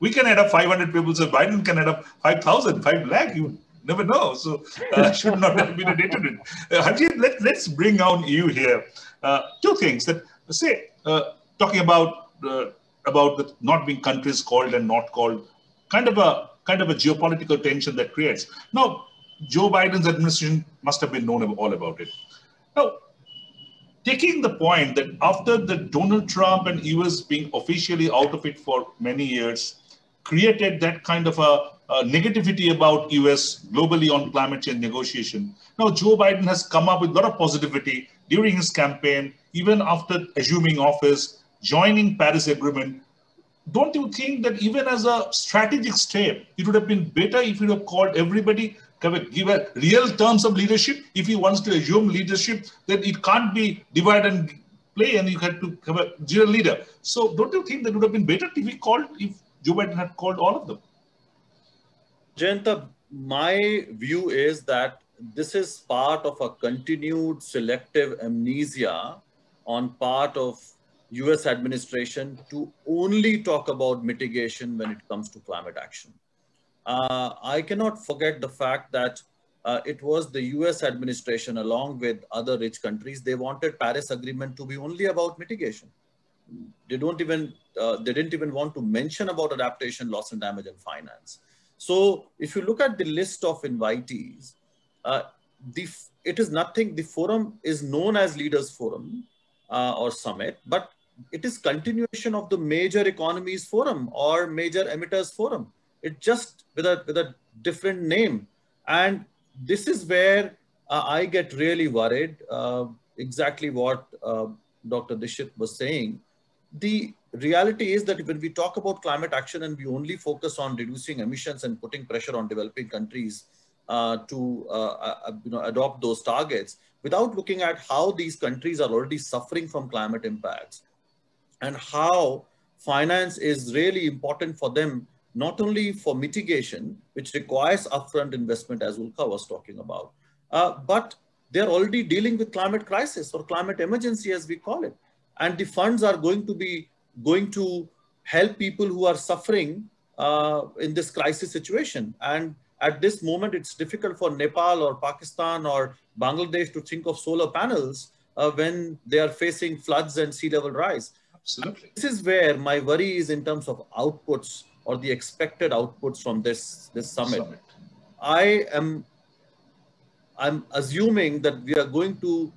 We can add up 500 people. So Biden can add up 5,000, 5 lakh. You never know. So should not have been a deterrent. Harjeet, let's bring on you here. Two things that say talking about the not being countries called and not called, kind of a geopolitical tension that creates. Now, Joe Biden's administration must have been known all about it. Now, taking the point that after the Donald Trump and US being officially out of it for many years, created that kind of a negativity about US globally on climate change negotiation. Now, Joe Biden has come up with a lot of positivity during his campaign, even after assuming office, joining Paris Agreement. Don't you think that even as a strategic step, it would have been better if you have called everybody, give a real terms of leadership? If he wants to assume leadership, then it can't be divide and play, and you have to have a real leader. So don't you think that would have been better if Joe Biden had called all of them? Jayanta, my view is that this is part of a continued selective amnesia on part of US administration to only talk about mitigation when it comes to climate action. I cannot forget the fact that it was the US administration, along with other rich countries, they wanted Paris Agreement to be only about mitigation. They didn't even want to mention about adaptation, loss and damage, and finance. So if you look at the list of invitees, it is nothing. The forum is known as Leaders Forum or Summit, but it is continuation of the Major Economies Forum or Major Emitters Forum. It just with a different name. And this is where I get really worried, exactly what Dr. Dixit was saying. The reality is that when we talk about climate action and we only focus on reducing emissions and putting pressure on developing countries to adopt those targets, without looking at how these countries are already suffering from climate impacts and how finance is really important for them, not only for mitigation, which requires upfront investment, as Ulka was talking about, but they're already dealing with climate crisis or climate emergency, as we call it. And the funds are going to help people who are suffering in this crisis situation. And at this moment, it's difficult for Nepal or Pakistan or Bangladesh to think of solar panels when they are facing floods and sea level rise. Absolutely. This is where my worry is in terms of outputs or the expected outputs from this summit. I'm assuming that we are going to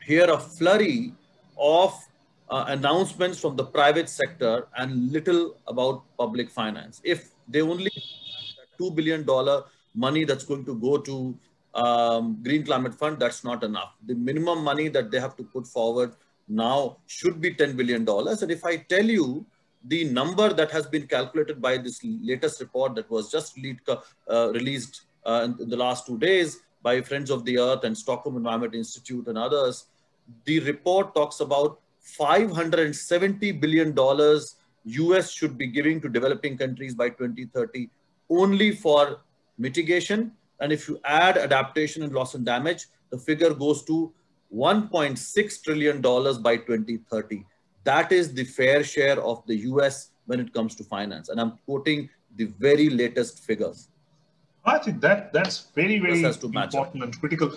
hear a flurry of announcements from the private sector and little about public finance. If they only that $2 billion money that's going to go to Green Climate Fund, that's not enough. The minimum money that they have to put forward now should be $10 billion. And if I tell you the number that has been calculated by this latest report that was just released in the last 2 days by Friends of the Earth and Stockholm Environment Institute and others, the report talks about $570 billion US should be giving to developing countries by 2030 only for mitigation. And if you add adaptation and loss and damage, the figure goes to $1.6 trillion by 2030. That is the fair share of the US when it comes to finance. And I'm quoting the very latest figures. I think that's very, very important and critical.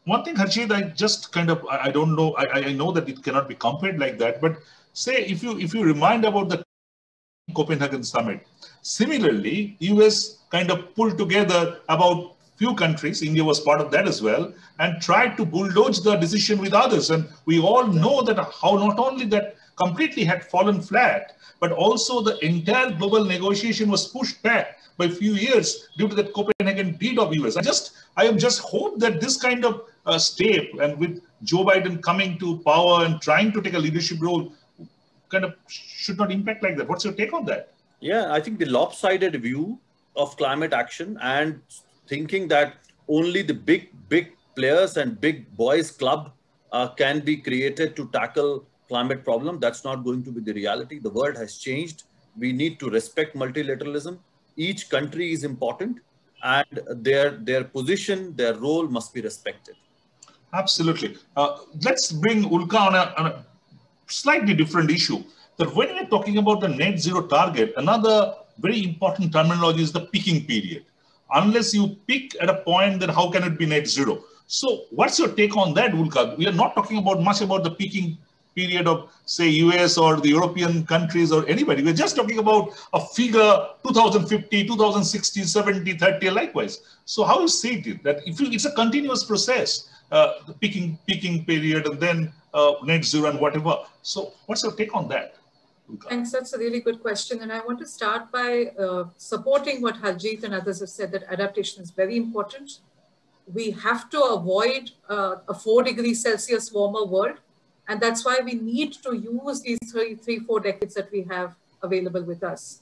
One thing, Harjeet, I just kind of, I don't know, I know that it cannot be compared like that, but say if you remind about the Copenhagen summit, similarly, US kind of pulled together about few countries, India was part of that as well, and tried to bulldoze the decision with others. And we all know that how not only that completely had fallen flat, but also the entire global negotiation was pushed back by a few years due to that Copenhagen deed of US. I am just hope that this kind of step, and with Joe Biden coming to power and trying to take a leadership role, kind of should not impact like that. What's your take on that? Yeah, I think the lopsided view of climate action and thinking that only the big players and big boys club can be created to tackle climate problem, that's not going to be the reality. The world has changed. We need to respect multilateralism. Each country is important, and their position, their role must be respected. Absolutely. Let's bring Ulka on a slightly different issue. That when we're talking about the net zero target, another very important terminology is the peaking period. Unless you peak at a point, then how can it be net zero? So what's your take on that, Ulka? We are not talking much about the peaking period of, say, US or the European countries or anybody. We're just talking about a figure 2050, 2060, 70, 30, likewise. So how you see it? That it's a continuous process, the peaking period and then net zero and whatever. So what's your take on that? Thanks. That's a really good question. And I want to start by supporting what Harjeet and others have said, that adaptation is very important. We have to avoid a 4 degrees Celsius warmer world. And that's why we need to use these 4 decades that we have available with us.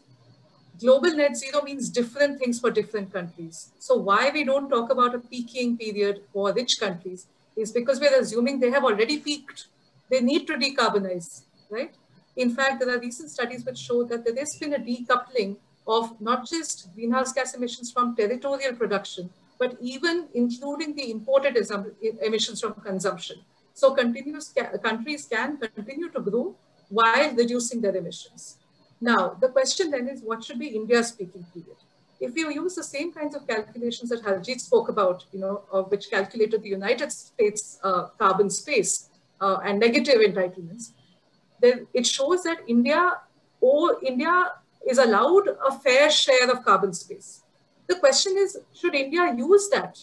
Global net zero means different things for different countries. So why we don't talk about a peaking period for rich countries is because we're assuming they have already peaked. They need to decarbonize, right? In fact, there are recent studies which show that there has been a decoupling of not just greenhouse gas emissions from territorial production, but even including the imported emissions from consumption. So countries can continue to grow while reducing their emissions. Now, the question then is, what should be India's peaking period? If you use the same kinds of calculations that Harjeet spoke about, which calculated the United States carbon space and negative entitlements, then it shows that India is allowed a fair share of carbon space. The question is, should India use that,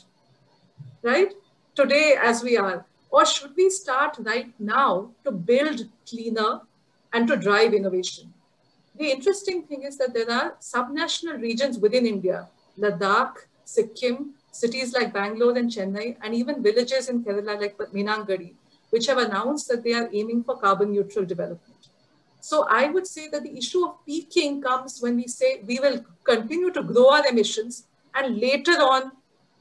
right, today as we are? Or should we start right now to build cleaner and to drive innovation? The interesting thing is that there are subnational regions within India, Ladakh, Sikkim, cities like Bangalore and Chennai, and even villages in Kerala like Minangadi, which have announced that they are aiming for carbon neutral development. So I would say that the issue of peaking comes when we say we will continue to grow our emissions and later on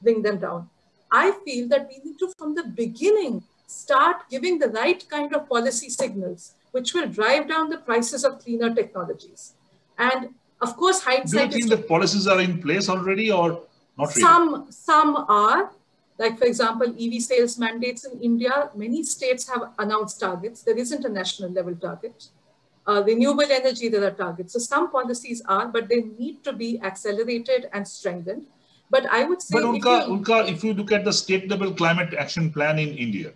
bring them down. I feel that we need to, from the beginning, start giving the right kind of policy signals, which will drive down the prices of cleaner technologies. And of course, hindsight. Do you think that policies are in place already or not really? Some are. Like, for example, EV sales mandates in India, many states have announced targets. There isn't a national level target. Renewable energy, there are targets. So some policies are, but they need to be accelerated and strengthened. But I would say— But Ulka, if you look at the state level climate action plan in India,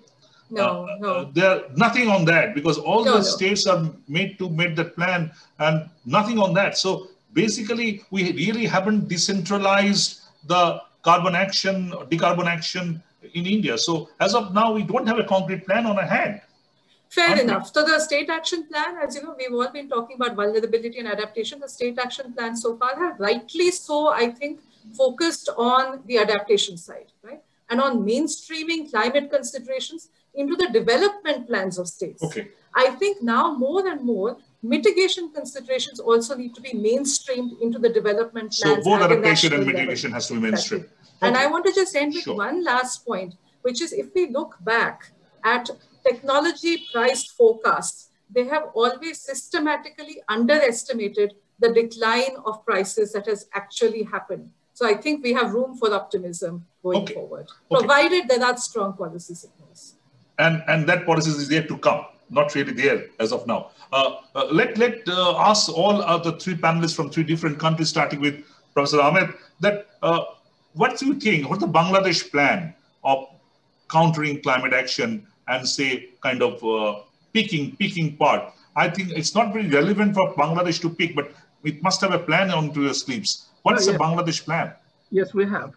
There nothing on that, because all the states are made to make that plan and nothing on that. So basically, we really haven't decentralized the carbon action, decarbon action in India. So as of now, we don't have a concrete plan on hand. Fair enough. So the state action plan, as you know, we've all been talking about vulnerability and adaptation. The state action plan so far have rightly so, I think, focused on the adaptation side, right? And on mainstreaming climate considerations into the development plans of states. Okay. I think now more and more mitigation considerations also need to be mainstreamed into the development plans. So both adaptation and mitigation has to be mainstreamed. Exactly. Okay. And I want to just end with one last point, which is if we look back at technology priced forecasts, they have always systematically underestimated the decline of prices that has actually happened. So I think we have room for optimism going forward, provided there are strong policy signals. And that policy is yet to come, not really there as of now. Let ask all of the three panelists from three different countries, starting with Professor Ahmed, that what do you think, what's the Bangladesh plan of countering climate action and say kind of peaking part? I think it's not very relevant for Bangladesh to peak, but we must have a plan onto your sleeves. What's the Bangladesh plan? Yes, we have.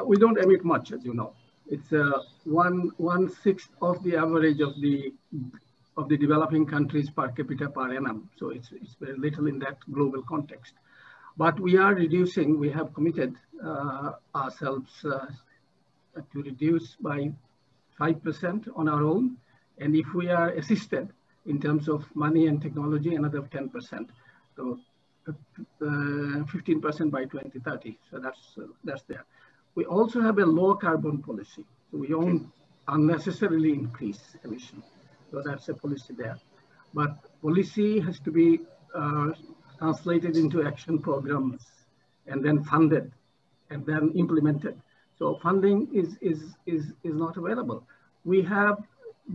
We don't emit much, as you know. It's 1/6 of the average of the developing countries per capita per annum. So it's very little in that global context. But we are reducing. We have committed ourselves to reduce by 5% on our own, and if we are assisted in terms of money and technology, another 10%. So 15% by 2030. So that's there. We also have a low carbon policy. So we don't unnecessarily increase emissions. So that's a policy there. But policy has to be translated into action programs and then funded and then implemented. So funding is not available. We have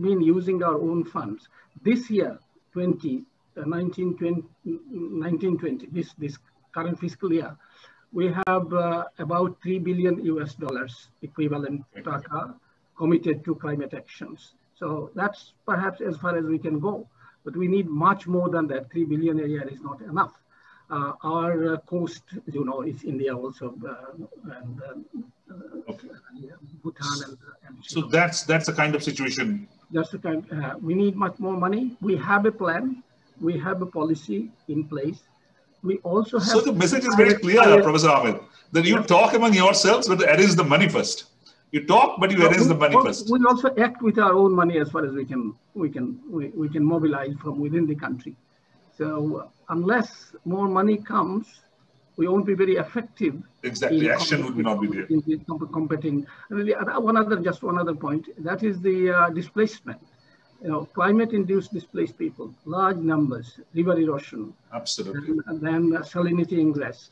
been using our own funds. This year, 1920, this current fiscal year, we have about $3 billion equivalent Dhaka committed to climate actions. So that's perhaps as far as we can go, but we need much more than that. 3 billion a year is not enough. Our coast, you know, is India also, and Bhutan and so that's the kind of situation. That's the kind. We need much more money. We have a plan. We have a policy in place. We also have. So the message is very clear, Professor Ahmed, that you talk among yourselves, but arrange the money first. You talk, but you arrange the money first. We also act with our own money as far as we can mobilize from within the country. So unless more money comes, we won't be very effective. Exactly, action would not be there. In competing. One other point. That is the displacement. You know, climate-induced displaced people, large numbers, river erosion. Absolutely. And then salinity ingress.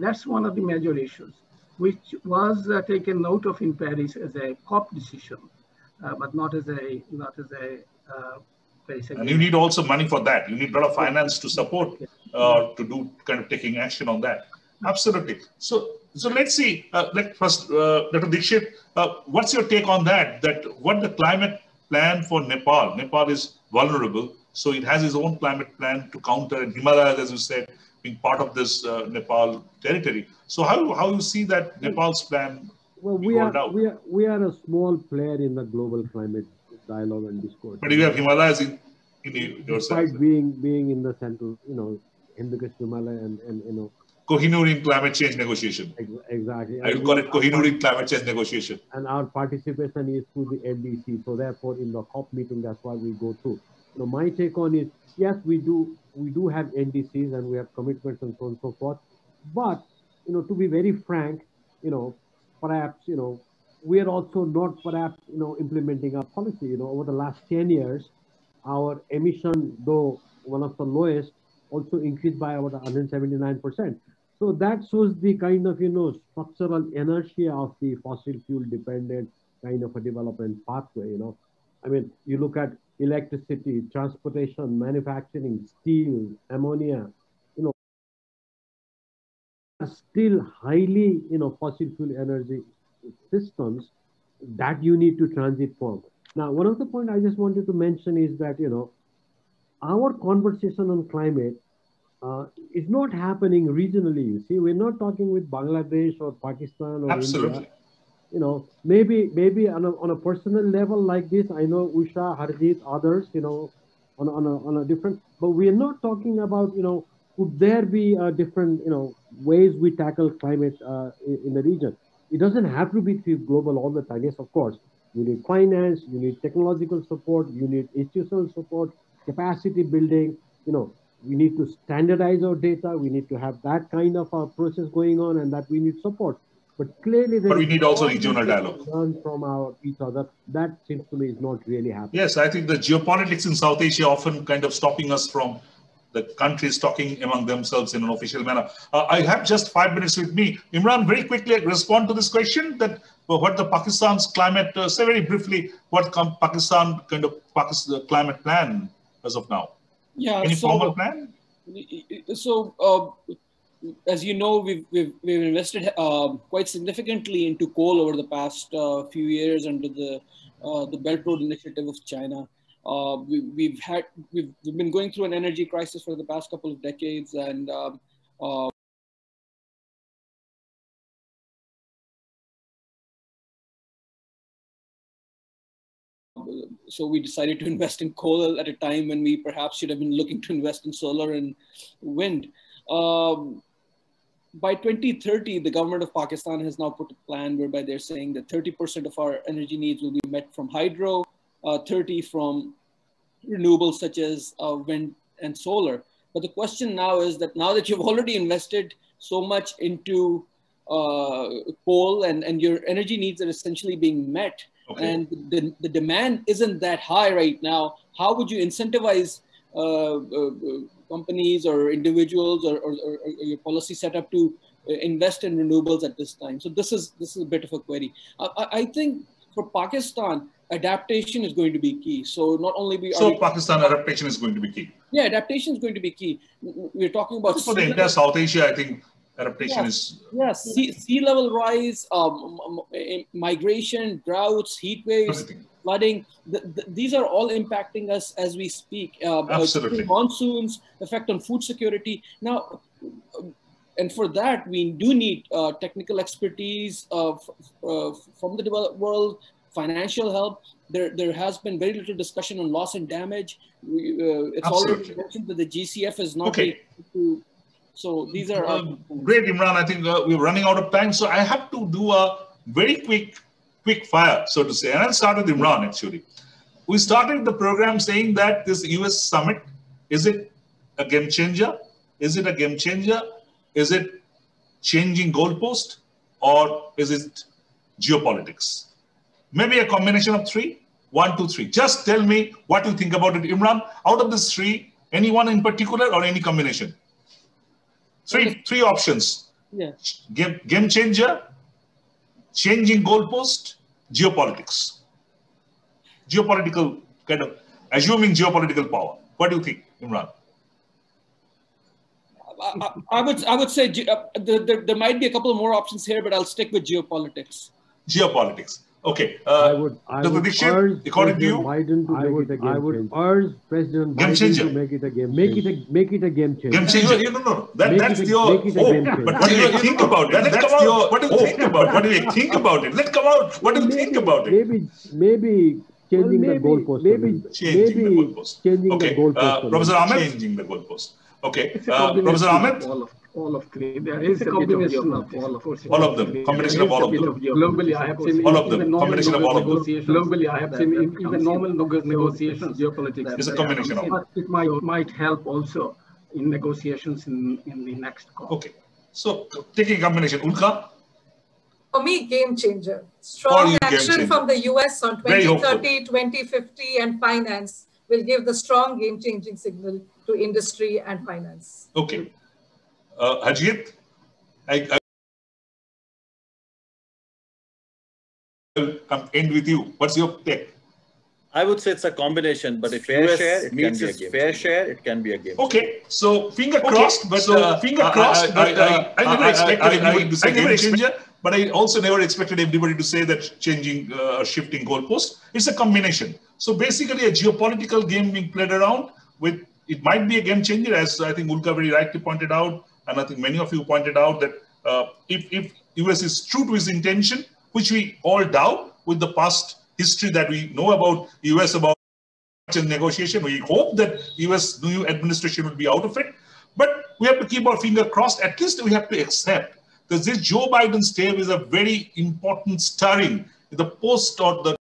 That's one of the major issues, which was taken note of in Paris as a COP decision, but not as a Paris agreement. And you need also money for that. You need a lot of finance to support to do kind of taking action on that. Absolutely. So let's see. First, Dr. Dixit, what's your take on that? That what the climate plan for Nepal? Nepal is vulnerable, so it has its own climate plan to counter, and Himalayas, as you said, being part of this Nepal territory. So how you see that Nepal's plan? Well, we are a small player in the global climate dialogue and discourse. But you have Himalayas in yourself. Despite being in the central, you know, Hindu-Kush Himalaya and you know. Kohinoor in climate change negotiation. Exactly. I will call it Kohinoor in climate change negotiation. And our participation is through the LDC. So therefore, in the COP meeting, that's why we go through. So my take on it, yes, we do have NDCs and we have commitments and so on and so forth. But, you know, to be very frank, you know, perhaps, you know, we are also not perhaps, you know, implementing our policy. You know, over the last 10 years, our emission, though one of the lowest, also increased by about 179%. So that shows the kind of, you know, structural inertia of the fossil fuel dependent kind of a development pathway, you know. I mean, you look at electricity, transportation, manufacturing, steel, ammonia, you know, are still highly, you know, fossil fuel energy systems that you need to transit from. Now, one of the points I just wanted to mention is that, our conversation on climate is not happening regionally. You see, we're not talking with Bangladesh or Pakistan or Absolutely. India. Maybe on a personal level like this, I know Usha, Harjeet, others, on a different, but we are not talking about, could there be different, ways we tackle climate in the region. It doesn't have to be global all the time. Yes, of course, you need finance, you need technological support, you need institutional support, capacity building, we need to standardize our data. We need to have that kind of a process going on, and that we need support. But clearly, but we need also regional dialogue. Learn from each other. That seems to me is not really happening. Yes, I think the geopolitics in South Asia often kind of stopping us from the countries talking among themselves in an official manner. I have just 5 minutes with me. Imran, very quickly respond to this question that what the Pakistan's climate, say very briefly, what Pakistan climate plan as of now? Yeah. Any formal plan? So, as you know, we've invested quite significantly into coal over the past few years under the Belt Road Initiative of China. We've been going through an energy crisis for the past couple of decades, and so we decided to invest in coal at a time when we perhaps should have been looking to invest in solar and wind. By 2030, the government of Pakistan has now put a plan whereby they're saying that 30% of our energy needs will be met from hydro, 30 from renewables such as wind and solar. But the question now is that now that you've already invested so much into coal and your energy needs are essentially being met, okay, and the demand isn't that high right now, how would you incentivize companies or individuals or your policy setup to invest in renewables at this time? So this is a bit of a query. I think for Pakistan, adaptation is going to be key. So not only Pakistan adaptation is going to be key. Yeah, adaptation is going to be key. We're talking about for the entire South Asia. I think adaptation is sea level rise, migration, droughts, heat waves, flooding. These are all impacting us as we speak. Absolutely. Monsoons, effect on food security. Now, and for that, we do need technical expertise from the developed world, financial help. There has been very little discussion on loss and damage. It's already mentioned that the GCF is not able to. So these are great, Imran. I think we're running out of time, so I have to do a very quick fire, so to say. And I'll start with Imran. Actually, we started the program saying that this US summit, is it a game changer? Is it a game changer? Is it changing goalpost, or is it geopolitics? Maybe a combination of three. 1, 2, 3. Just tell me what you think about it, Imran. Out of these three, any one in particular or any combination? Three options. Yeah. Game changer, changing goalpost, geopolitics. Geopolitical kind of, assuming geopolitical power. What do you think, Imran? I would say there might be a couple of more options here, but I'll stick with geopolitics. Geopolitics. Okay. I would urge according to you, Biden to I would urge President Biden to make it a game. Make it a game changer. Game changer. No. That's your hope. But what do you think about it? That's your. What do you think about it? What do you think about it? Let come out. What do you think about it? Maybe changing the goalpost. Maybe changing the goalpost. Professor Ahmad. Changing the goalpost. Okay. Professor Ahmad. All of three. There is a combination of all of them. All of them. Combination of all of them. Globally, I have seen all of them. Combination of all of them. Globally, I have seen even normal negotiations. Geopolitics is a combination of. But it might help also in negotiations in the next COP. Okay. So taking a combination, Ulka. For me, game changer. Strong action from the US on 2030, 2050, and finance will give the strong game-changing signal to industry and finance. Okay. Harjeet, I'll end with you. What's your pick? I would say it's a combination, but if fair share, it meets its fair share, it can be a game. Okay, so finger crossed, but I never expected anyone to say game changer. but I also never expected everybody to say that changing, shifting goalposts. It's a combination. So basically a geopolitical game being played around with, it might be a game changer, as I think Ulka very rightly pointed out, and I think many of you pointed out that if US is true to its intention, which we all doubt with the past history that we know about US about negotiation, we hope that US new administration will be out of it. But we have to keep our finger crossed. At least we have to accept that this Joe Biden stave is a very important stirring in the post or the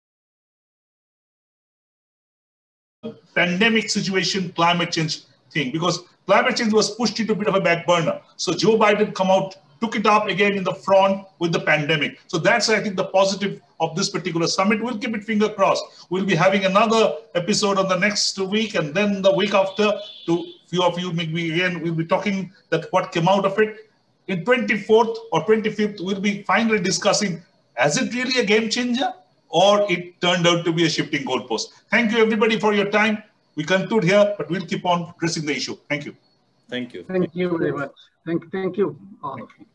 pandemic situation, climate change thing, because climate change was pushed into a bit of a back burner. So Joe Biden come out, took it up again in the front with the pandemic. So that's, I think, the positive of this particular summit. We'll keep it finger crossed. We'll be having another episode on the next week, and then the week after, to few of you, maybe again, we'll be talking that what came out of it. In 24th or 25th, we'll be finally discussing, is it really a game changer, or it turned out to be a shifting goalpost? Thank you, everybody, for your time. We conclude here, but we'll keep on addressing the issue. Thank you. Thank you. Thank you very much. Thank you, all of you.